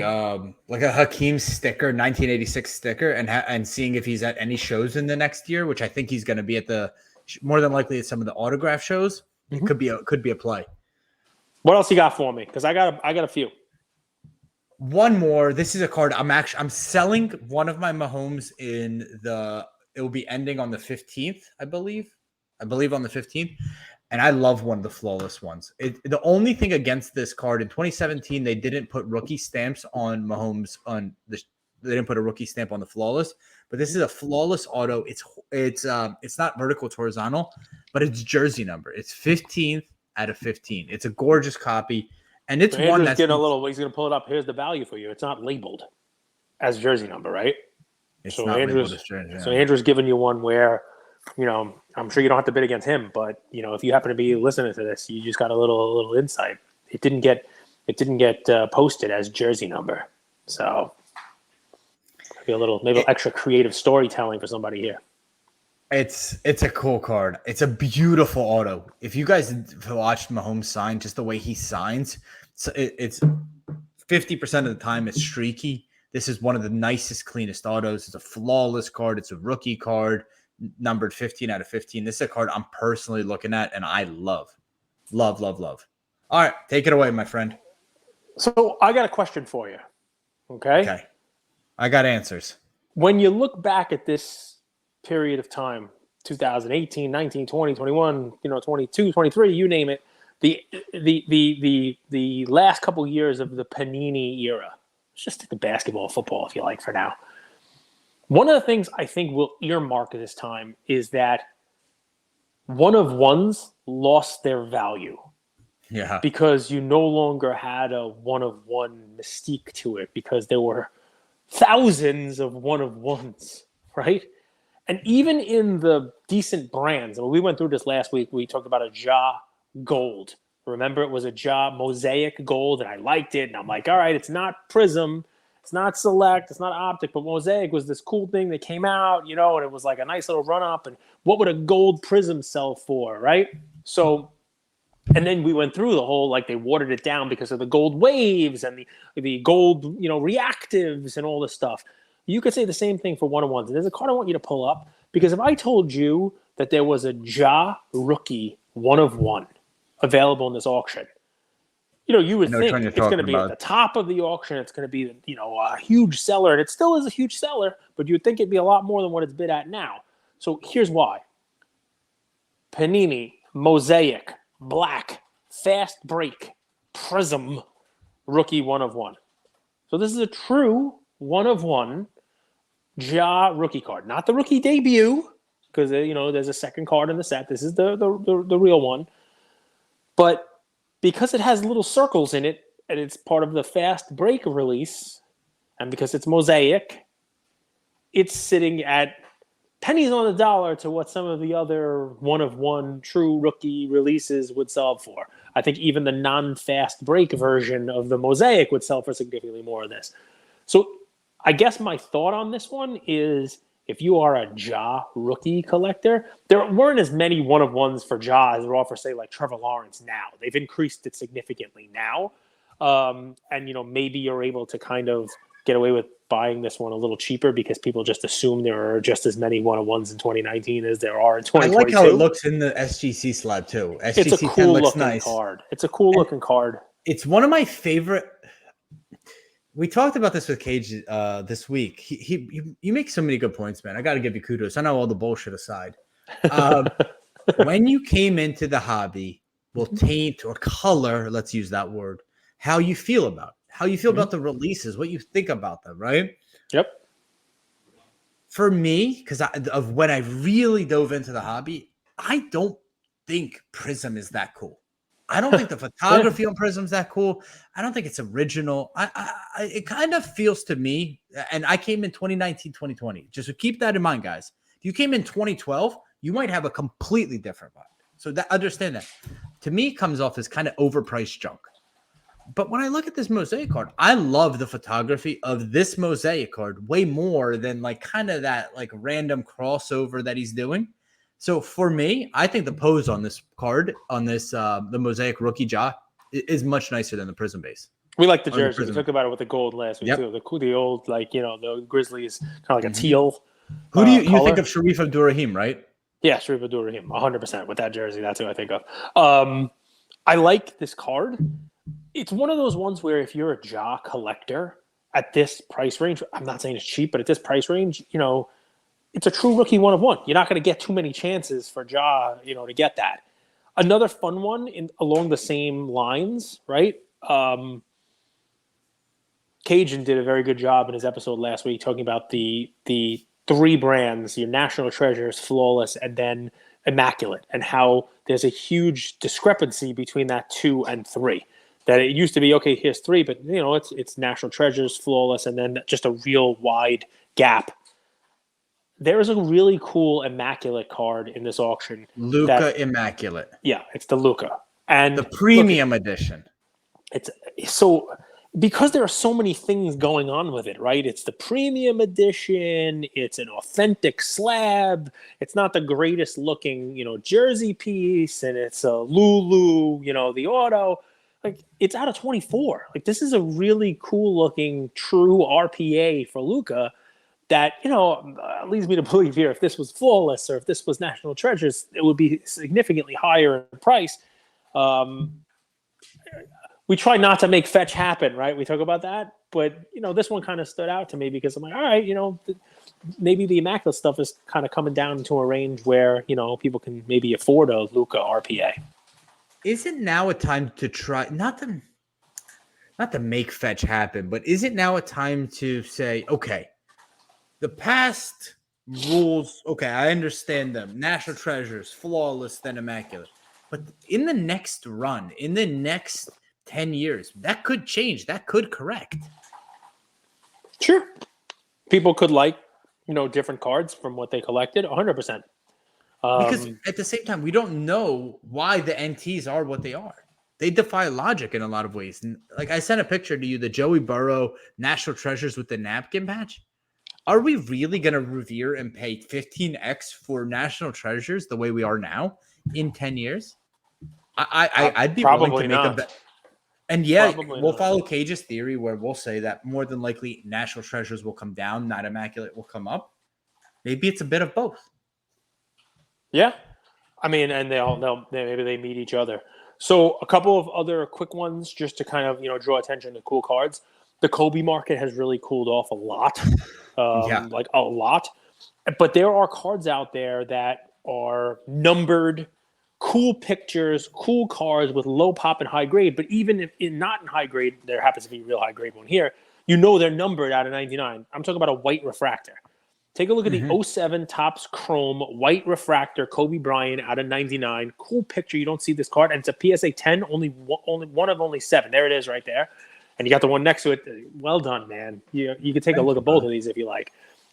like a Hakeem sticker, 1986 sticker, and seeing if he's at any shows in the next year, which I think he's going to be at more than likely at some of the autograph shows. It could be a play. What else you got for me? Because I got a few. One more. This is a card. I'm selling one of my Mahomes it will be ending on the 15th, I believe on the 15th. And I love one of the flawless ones. The only thing against this card in 2017, they didn't put rookie stamps on Mahomes they didn't put a rookie stamp on the flawless, but this is a flawless auto. It's not vertical, it's horizontal, but it's jersey number. It's 15th out of 15. It's a gorgeous copy. And it's one that's getting he's going to pull it up. Here's the value for you. It's not labeled as jersey number, right? It's not labeled as jersey number. So Andrew's giving you one where, I'm sure you don't have to bid against him, but if you happen to be listening to this, you just got a little insight. It didn't get posted as jersey number, so maybe extra creative storytelling for somebody here. It's a cool card. It's a beautiful auto. If you guys watched Mahomes sign, just the way he signs, so it's 50% of the time it's streaky. This is one of the nicest, cleanest autos. It's a flawless card. It's a rookie card. Numbered 15 out of 15. This is a card I'm personally looking at and I love. Love. All right, take it away, my friend. So I got a question for you. Okay. I got answers. When you look back at this period of time, 2018, 19, 20, 21, 22, 23, you name it, the last couple years of the Panini era. Let's just take the basketball, football, if you like, for now. One of the things I think we'll earmark at this time is that one of ones lost their value. Yeah. Because you no longer had a one of one mystique to it because there were thousands of one of ones, right? And even in the decent brands, we went through this last week, we talked about a Ja Gold. Remember, it was a Ja Mosaic Gold, and I liked it. And I'm like, all right, it's not Prism. It's not Select, it's not Optic, but Mosaic was this cool thing that came out, and it was like a nice little run-up, and what would a gold Prism sell for, right? So, and then we went through the whole, they watered it down because of the gold waves and the gold, reactives and all this stuff. You could say the same thing for one-on-ones. And there's a card I want you to pull up, because if I told you that there was a Ja rookie one-of-one available in this auction, you would think it's going to be at the top of the auction. It's going to be, a huge seller. And it still is a huge seller, but you'd think it'd be a lot more than what it's bid at now. So here's why. Panini, Mosaic, black, fast break, prism, rookie 1/1. So this is a true 1/1 Ja rookie card. Not the rookie debut, because there's a second card in the set. This is the real one. But because it has little circles in it, and it's part of the fast break release, and because it's mosaic, it's sitting at pennies on the dollar to what some of the other 1/1 true rookie releases would sell for. I think even the non-fast break version of the mosaic would sell for significantly more of this. So I guess my thought on this one is, if you are a Ja rookie collector, there weren't as many 1/1s for Ja as there are for, say, like Trevor Lawrence now. They've increased it significantly now. And, maybe you're able to kind of get away with buying this one a little cheaper because people just assume there are just as many 1/1s in 2019 as there are in 2022. I like how it looks in the SGC slab too. SGC it's a cool looking nice. card. It's a cool looking card. It's one of my favorite. We talked about this with Cage this week. You make so many good points, man. I got to give you kudos. I know all the bullshit aside. When you came into the hobby, will taint or color, let's use that word, how you feel about it. How you feel about the releases, what you think about them, right? Yep. For me, because of when I really dove into the hobby, I don't think Prism is that cool. I don't think the photography on Prism's that cool. I don't think it's original. It kind of feels to me, and I came in 2019, 2020. Just to keep that in mind, guys. If you came in 2012, you might have a completely different vibe. So understand that. To me, it comes off as kind of overpriced junk. But when I look at this mosaic card, I love the photography of this mosaic card way more than like kind of that like random crossover that he's doing. So for me, I think the pose on this card, on this the mosaic rookie Ja, is much nicer than the Prism base. We like the jersey. We talked about it with the gold last week too. The old, the Grizzlies, kind of like a teal. Who do you think of? Sharif Abdur-Rahim, right? Yeah, Sharif Abdur-Rahim, 100% with that jersey. That's who I think of. I like this card. It's one of those ones where if you're a Ja collector at this price range, I'm not saying it's cheap, but at this price range, it's a true rookie 1/1. You're not going to get too many chances for Ja, to get that. Another fun one along the same lines, right? Cajun did a very good job in his episode last week talking about the three brands, your National Treasures, Flawless, and then Immaculate, and how there's a huge discrepancy between that 2 and 3. That it used to be, okay, here's 3, but it's National Treasures, Flawless, and then just a real wide gap. There is a really cool Immaculate card in this auction. Luka Immaculate. Yeah, it's the Luka. And the premium edition. It's so, because there are so many things going on with it, right? It's the premium edition. It's an authentic slab. It's not the greatest looking, jersey piece, and it's a Lulu, the auto. Like, it's out of 24. Like, this is a really cool looking true RPA for Luka that, leads me to believe here, if this was Flawless or if this was National Treasures, it would be significantly higher in price. We try not to make fetch happen, right? We talk about that, but this one kind of stood out to me because I'm like, all right, maybe the Immaculate stuff is kind of coming down to a range where people can maybe afford a Luka RPA. Isn't now a time to try not to make fetch happen, but is it now a time to say, okay, the past rules, okay, I understand them. National Treasures, Flawless, then Immaculate. But in the next run, in the next 10 years, that could change. That could correct. Sure. People could like, different cards from what they collected, 100%. Because at the same time, we don't know why the NTs are what they are. They defy logic in a lot of ways. And like I sent a picture to you, the Joey Burrow National Treasures with the napkin patch. Are we really going to revere and pay 15x for National Treasures the way we are now in 10 years? I'd be willing to make a bet. And yeah, we'll follow Cage's theory where we'll say that more than likely National Treasures will come down, not Immaculate will come up. Maybe it's a bit of both. Yeah. I mean, and maybe they meet each other. So a couple of other quick ones just to kind of, draw attention to cool cards. The Kobe market has really cooled off a lot, like a lot. But there are cards out there that are numbered cool pictures, cool cards with low pop and high grade. But even if not in high grade, there happens to be a real high grade one here. They're numbered out of 99. I'm talking about a white refractor. Take a look at the 07 Topps Chrome white refractor Kobe Bryant out of 99. Cool picture. You don't see this card, and it's a PSA 10. Only one of 7. There it is, right there. And you got the one next to it. Well done, man. You can take a look at both of these if you like.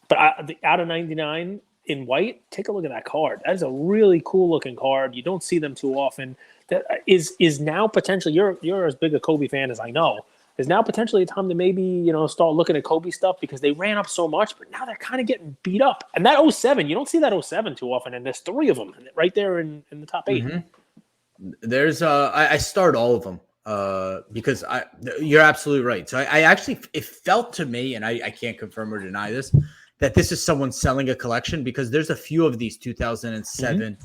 But out of 99 in white, take a look at that card. That is a really cool looking card. You don't see them too often. That is now potentially. You're as big a Kobe fan as I know. Is now potentially a time to maybe start looking at Kobe stuff because they ran up so much, but now they're kind of getting beat up. And that 07, you don't see that 07 too often, and there's 3 of them right there in the top 8. There's I start all of them because you're absolutely right. So I actually, it felt to me, and I can't confirm or deny this, that this is someone selling a collection because there's a few of these 2007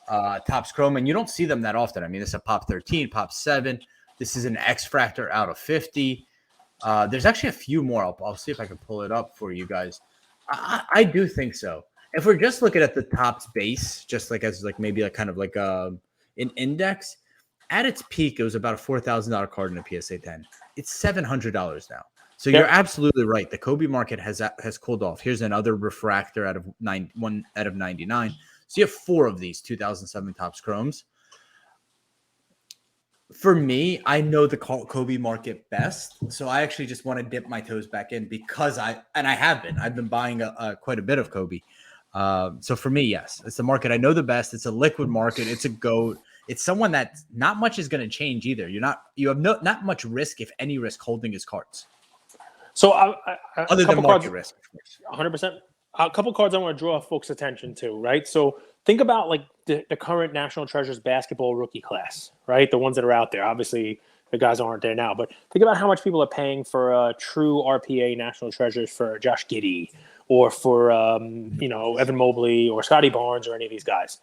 Topps Chrome, and you don't see them that often. I mean, this is a Pop 13, Pop 7. This is an X-Fractor out of 50. There's actually a few more. I'll see if I can pull it up for you guys. I do think so. If we're just looking at the Topps base, just like as maybe kind of like an index, at its peak, it was about a $4,000 card in a PSA 10. It's $700 now. So you're absolutely right. The Kobe market has cooled off. Here's another refractor out of 1 out of 99. So you have 4 of these 2007 Topps Chromes. For me, I know the Kobe market best, so I actually just want to dip my toes back in because I've been buying quite a bit of Kobe. So for me, yes, it's the market I know the best. It's a liquid market. It's a GOAT. It's someone that not much is going to change either. You have not much risk, if any risk, holding his cards. So other than market risk, of course. 100%. A couple cards I want to draw folks' attention to, right? So think about like the current National Treasures basketball rookie class, right? The ones that are out there. Obviously, the guys aren't there now, but think about how much people are paying for true RPA National Treasures for Josh Giddey or for Evan Mobley or Scotty Barnes or any of these guys.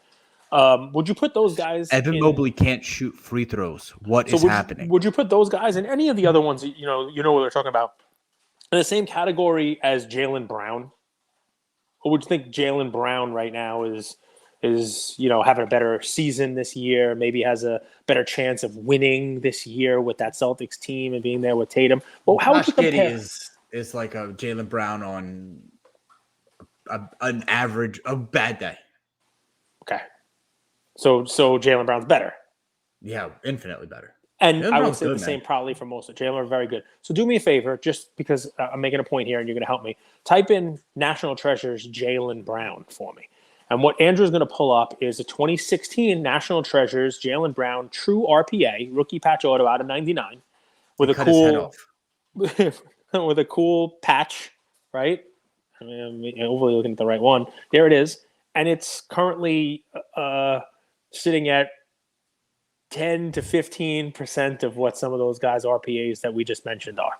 Would you put those guys? Evan Mobley can't shoot free throws. What is happening? Would you put those guys and any of the other ones? You know what they're talking about in the same category as Jaylen Brown? Or would you think Jaylen Brown right now is having a better season this year? Maybe has a better chance of winning this year with that Celtics team and being there with Tatum. Well, how would you compare? Is like a Jaylen Brown on an average, a bad day. Okay. So Jaylen Brown's better. Yeah, infinitely better. And I would say the same probably for most of Jaylen are very good. So do me a favor, just because I'm making a point here and you're going to help me. Type in National Treasures Jaylen Brown for me. And what Andrew's going to pull up is a 2016 National Treasures Jaylen Brown True RPA rookie patch auto out of 99 with with a cool patch, right? I mean, I'm overly looking at the right one. There it is. And it's currently sitting at 10 to 15% of what some of those guys' RPAs that we just mentioned are.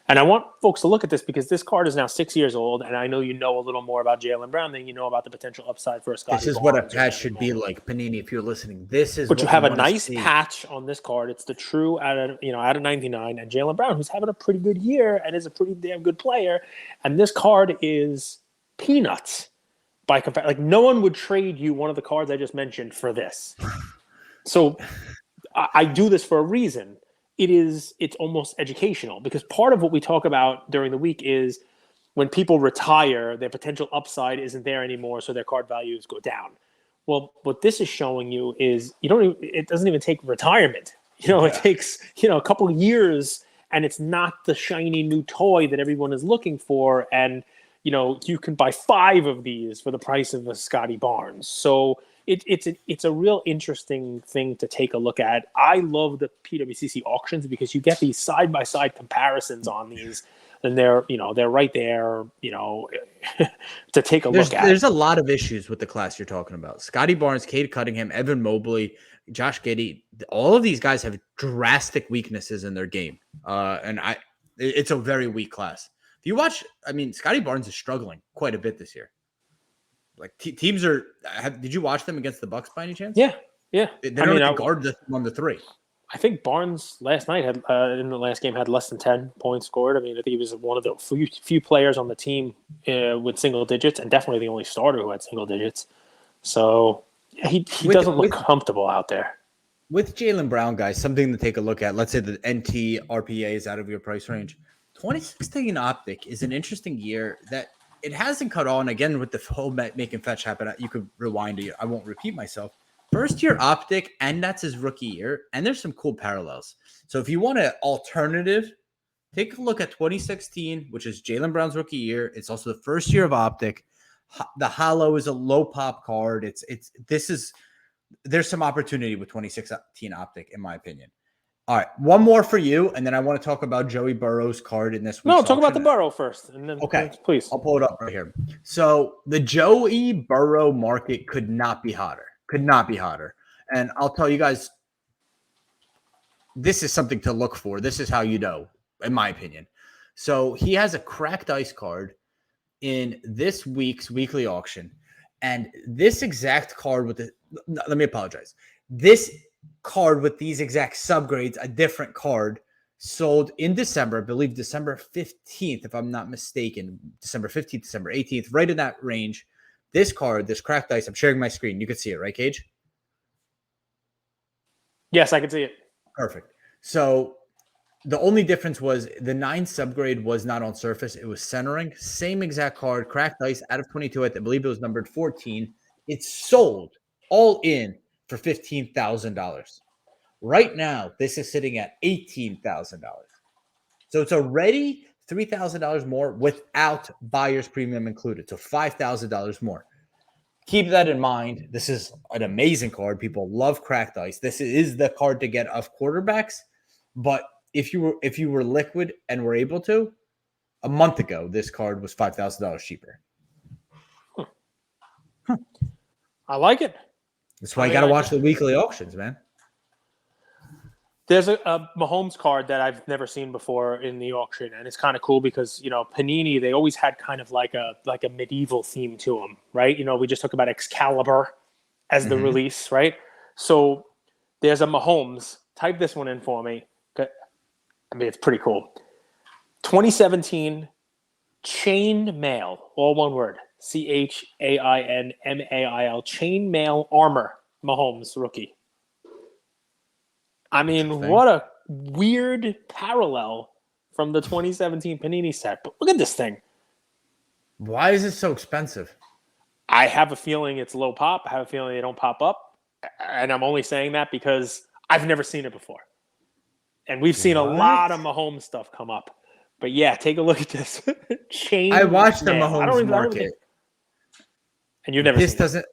And I want folks to look at this because this card is now 6 years old, and I know you know a little more about Jaylen Brown than you know about the potential upside for a Scotty. This is what a patch should be like, Panini. If you're listening, but you have a nice patch on this card. It's the true out of 99, and Jaylen Brown, who's having a pretty good year and is a pretty damn good player. And this card is peanuts by comparison. Like no one would trade you one of the cards I just mentioned for this. So I do this for a reason. It's almost educational because part of what we talk about during the week is when people retire, their potential upside isn't there anymore, so their card values go down. Well, what this is showing you is it doesn't even take retirement. It takes a couple of years, and it's not the shiny new toy that everyone is looking for. And you can buy 5 of these for the price of a Scotty Barnes. So it's a real interesting thing to take a look at. I love the PWCC auctions because you get these side-by-side comparisons on these, and they're right there, to take a look at. There's a lot of issues with the class you're talking about. Scotty Barnes, Cade Cunningham, Evan Mobley, Josh Giddey, all of these guys have drastic weaknesses in their game. It's a very weak class. If you watch, Scotty Barnes is struggling quite a bit this year. Like teams are. Did you watch them against the Bucks by any chance? Yeah. They don't even guard on the 3. I think Barnes last night had in the last game had less than 10 points scored. I think he was one of the few players on the team with single digits, and definitely the only starter who had single digits. So He doesn't look comfortable out there. With Jaylen Brown, guys, something to take a look at. Let's say the NT RPA is out of your price range. 2016 Optic is an interesting year that it hasn't cut on. Again, with the whole making fetch happen, you could rewind it. I won't repeat myself. First year Optic, and that's his rookie year. And there's some cool parallels. So if you want an alternative, take a look at 2016, which is Jaylen Brown's rookie year. It's also the first year of Optic. The Hollow is a low pop card. There's some opportunity with 2016 Optic, in my opinion. All right, one more for you, and then I want to talk about Joey Burrow's card in this week's No, talk about the Burrow first, and then please. I'll pull it up right here. So the Joey Burrow market could not be hotter. And I'll tell you guys, this is something to look for. This is how you know, in my opinion. So he has a cracked ice card in this week's weekly auction. And this exact card let me apologize. This card with these exact subgrades, a different card, sold in December, I believe December 15th, if I'm not mistaken, December 15th, December 18th, right in that range. This card, this cracked ice, I'm sharing my screen. You can see it, right, Cage? Yes, I can see it. Perfect. So the only difference was the 9 subgrade was not on surface. It was centering. Same exact card, cracked ice out of 22. I believe it was numbered 14. It's sold all in for $15,000. Right now, this is sitting at $18,000. So it's already $3,000 more without buyer's premium included. So $5,000 more. Keep that in mind. This is an amazing card. People love cracked ice. This is the card to get of quarterbacks. But if you were liquid and were able to, a month ago, this card was $5,000 cheaper. I like it. That's why you got to watch the weekly auctions, man. There's a Mahomes card that I've never seen before in the auction, and it's kind of cool because, Panini, they always had kind of like a medieval theme to them, right? We just talked about Excalibur as the release, right? So there's a Mahomes. Type this one in for me. I mean, it's pretty cool. 2017 chain mail, all one word. CHAINMAIL, chain mail armor, Mahomes rookie. I mean, what a weird parallel from the 2017 Panini set. But look at this thing. Why is it so expensive? I have a feeling it's low pop. I have a feeling they don't pop up. And I'm only saying that because I've never seen it before. And we've seen a lot of Mahomes stuff come up. But yeah, take a look at this. Chain I watched the mail. Mahomes market. And you've never seen it?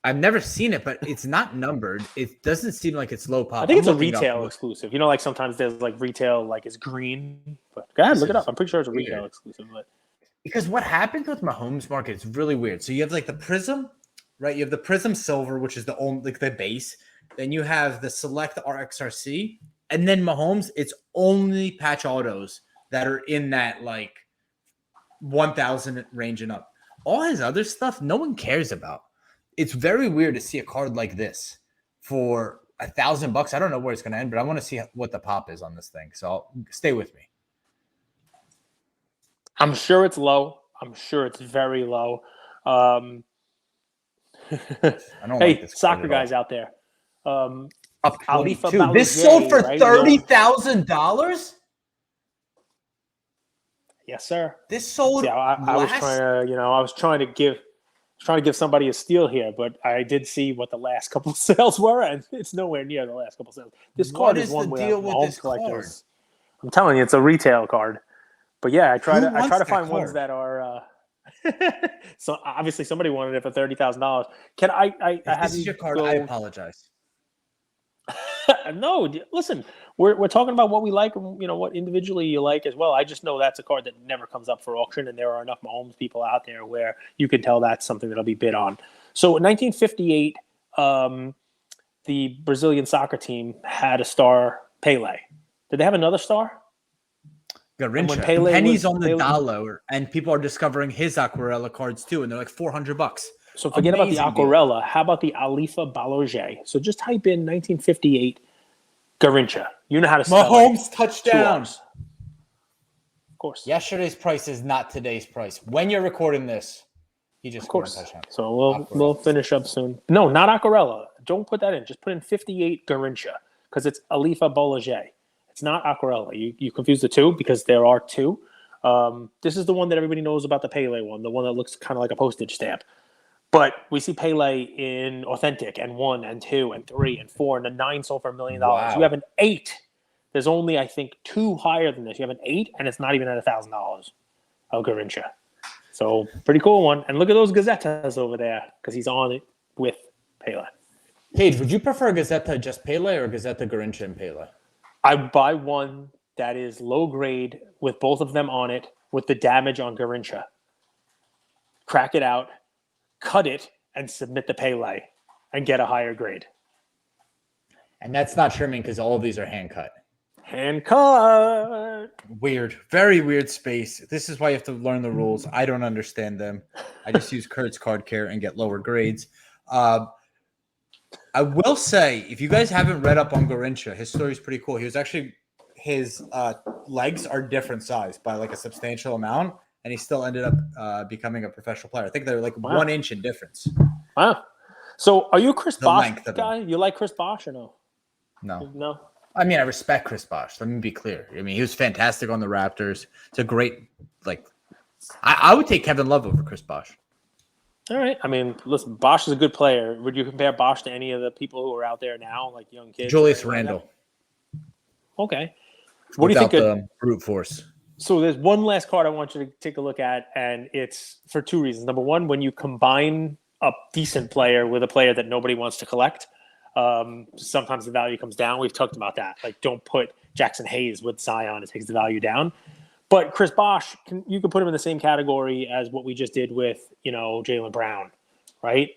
I've never seen it, but it's not numbered. It doesn't seem like it's low pop. I think it's a retail exclusive. Like sometimes there's like retail, like it's green. But go ahead, look it up. I'm pretty sure it's a retail exclusive. But because what happens with Mahomes market is really weird. So you have like the Prism, right? You have the Prism Silver, which is the only like the base. Then you have the Select RXRC, and then Mahomes. It's only patch autos that are in that like 1,000 range and up. All his other stuff, no one cares about. It's very weird to see a card like this for $1,000. I don't know where it's going to end, but I want to see what the pop is on this thing. So stay with me. I'm sure it's low. I'm sure it's very low. I don't hey, like soccer guys out there. Up 22. This sold for $30,000? Yes, sir. This sold. See, I was trying to give somebody a steal here, but I did see what the last couple of sales were, and it's nowhere near the last couple of sales. This card is one where Mahomes collectors. I'm telling you, it's a retail card. But yeah, I try to find ones that are. So obviously, somebody wanted it for $30,000. Can I have this is your card? I apologize. No, listen, we're talking about what we like, what individually you like as well. I just know that's a card that never comes up for auction, and there are enough Mahomes people out there where you can tell that's something that'll be bid on. So in 1958, the Brazilian soccer team had a star, Pele. Did they have another star? Garincha. Penny's on the dollar, and people are discovering his Aquarella cards too, and they're like $400. So forget about the Aquarella. How about the Alifa Baloge? So just type in 1958 Garincha. You know how to spell Mahomes touchdown. Of course. Yesterday's price is not today's price. When you're recording this, He just Of scored a course. touchdown. So we'll finish up soon. No, not Aquarella. Don't put that in. Just put in 58 Garincha because it's Alifa Bolage. It's not Aquarella. You confuse the two because there are two. This is the one that everybody knows about, the Pele one, the one that looks kind of like a postage stamp. But we see Pele in Authentic and 1 and 2 and 3 and 4 and a 9 sold for $1 million. Wow. You have an 8. There's only, I think, 2 higher than this. You have an 8, and it's not even at $1,000 of Garincha. So pretty cool one. And look at those Gazettas over there because he's on it with Pele. Paige, would you prefer Gazetta just Pele or Gazetta Garincha and Pele? I buy one that is low grade with both of them on it with the damage on Garincha. Crack it out, cut it, and submit the Pele and get a higher grade. And that's not trimming because all of these are hand cut. Hand cut. Weird. Very weird space. This is why you have to learn the rules. I don't understand them. I just use Kurt's card care and get lower grades. I will say, if you guys haven't read up on Garincha, his story is pretty cool. He was actually, his legs are different size by like a substantial amount, and he still ended up becoming a professional player. I think they're like 1 inch in difference. Wow. So are you a Chris The Bosh length of guy? You like Chris Bosh or no? No. No? I mean, I respect Chris Bosh. Let me be clear. I mean, he was fantastic on the Raptors. It's a great, like, I would take Kevin Love over Chris Bosh. All right. I mean, listen, Bosh is a good player. Would you compare Bosh to any of the people who are out there now, like young kids? Julius Randle. Okay. What do you think? The brute force. So there's one last card I want you to take a look at, and it's for 2 reasons. Number one, when you combine a decent player with a player that nobody wants to collect, sometimes the value comes down. We've talked about that. Like, don't put Jackson Hayes with Zion. It takes the value down. But Chris Bosh, you can put him in the same category as what we just did with, Jaylen Brown, right?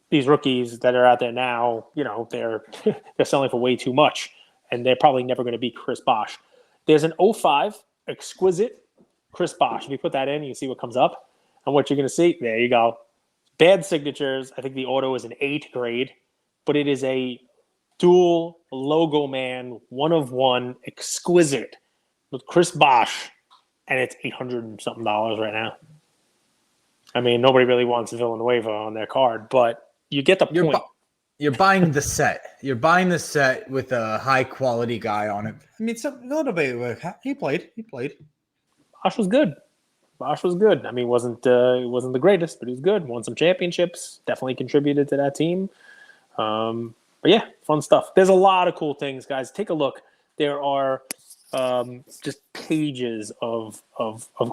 These rookies that are out there now, they're selling for way too much, and they're probably never going to be Chris Bosh. There's an 05 exquisite Chris Bosh. If you put that in, you can see what comes up. And what you're going to see, there you go. Bad signatures. I think the auto is an 8 grade, but it is a dual logo man, 1 of 1, exquisite with Chris Bosh, and it's $800 and something right now. I mean, nobody really wants Villanueva on their card, but you get the point. You're buying the set. You're buying the set with a high quality guy on it. I mean, Villanueva, he played. Bosh was good. I mean, wasn't the greatest, but he was good. Won some championships. Definitely contributed to that team. But yeah, fun stuff. There's a lot of cool things, guys. Take a look. There are just pages of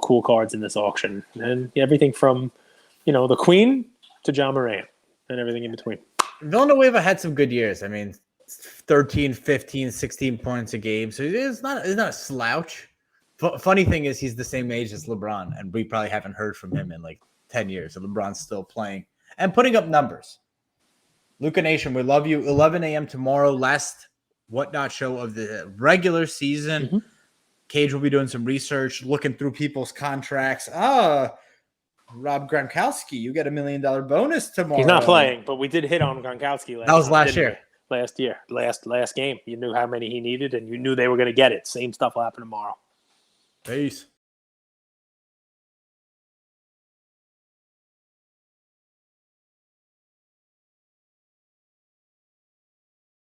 cool cards in this auction, and everything from the Queen to Ja Morant and everything in between. Villanueva had some good years. I mean, 13, 15, 16 points a game. So it's not a slouch. Funny thing is, he's the same age as LeBron, and we probably haven't heard from him in like 10 years. And LeBron's still playing and putting up numbers. Luca Nation, we love you. 11 a.m. tomorrow, last Whatnot show of the regular season. Mm-hmm. Cage will be doing some research, looking through people's contracts. Rob Gronkowski, you get $1 million bonus tomorrow. He's not playing, but we did hit on Gronkowski last year. Last game. You knew how many he needed, and you knew they were going to get it. Same stuff will happen tomorrow. Peace.